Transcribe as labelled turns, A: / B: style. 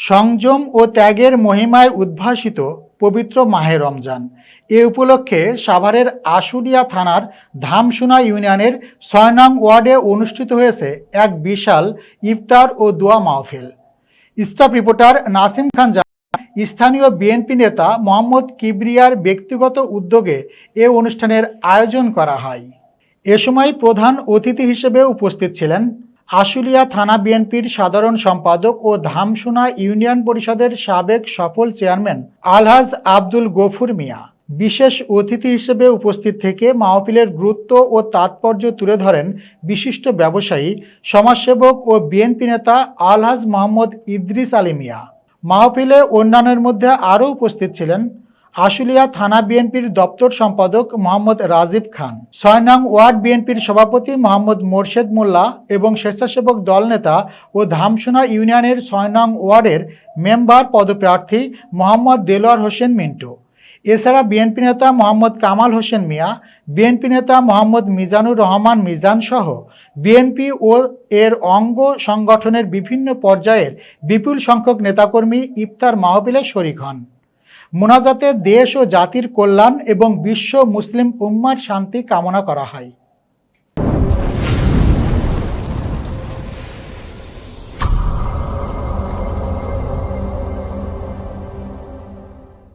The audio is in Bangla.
A: সংযম ও ত্যাগের মহিমায় উদ্ভাসিত পবিত্র মাহে রমজান। এ উপলক্ষে সাভারের আশুলিয়া থানার ধামসোনা ইউনিয়নের ৬ নং ওয়ার্ডে অনুষ্ঠিত হয়েছে এক বিশাল ইফতার ও দোয়া মাহফিল। স্টাফ রিপোর্টার নাসিম খান জানান, স্থানীয় বিএনপি নেতা মোহাম্মদ কিবরিয়ার ব্যক্তিগত উদ্যোগে এ অনুষ্ঠানের আয়োজন করা হয়। এ সময় প্রধান অতিথি হিসেবে উপস্থিত ছিলেন আশুলিয়া থানা বিএনপির সাধারণ সম্পাদক ও ধামসোনা ইউনিয়ন পরিষদের সাবেক সফল চেয়ারম্যান আলহাজ আব্দুল গফুর মিয়া। বিশেষ অতিথি হিসেবে উপস্থিত থেকে মাহফিলের গুরুত্ব ও তাৎপর্য তুলে ধরেন বিশিষ্ট ব্যবসায়ী, সমাজসেবক ও বিএনপি নেতা আলহাজ মোহাম্মদ ইদ্রিস আলী মিয়া। মাহফিলে অন্যান্যের মধ্যে আরও উপস্থিত ছিলেন আশুলিয়া থানা বিএনপির দপ্তর সম্পাদক মোহাম্মদ রাজীব খান, ৬ নং ওয়ার্ড বিএনপির সভাপতি মোহাম্মদ মোর্শেদ মোল্লা এবং স্বেচ্ছাসেবক দল নেতা ও ধামসোনা ইউনিয়নের ৬ নং ওয়ার্ডের মেম্বার পদপ্রার্থী মোহাম্মদ দেলোয়ার হোসেন মিন্টু। এছাড়া বিএনপি নেতা মোহাম্মদ কামাল হোসেন মিয়া, বিএনপি নেতা মোহাম্মদ মিজানুর রহমান মিজান সহ বিএনপি ও এর অঙ্গ সংগঠনের বিভিন্ন পর্যায়ের বিপুল সংখ্যক নেতাকর্মী ইফতার মাহফিলে শরীক হন। মোনাজাতে দেশ ও জাতির কল্যাণ এবং বিশ্ব মুসলিম উম্মার শান্তি কামনা করা হয়।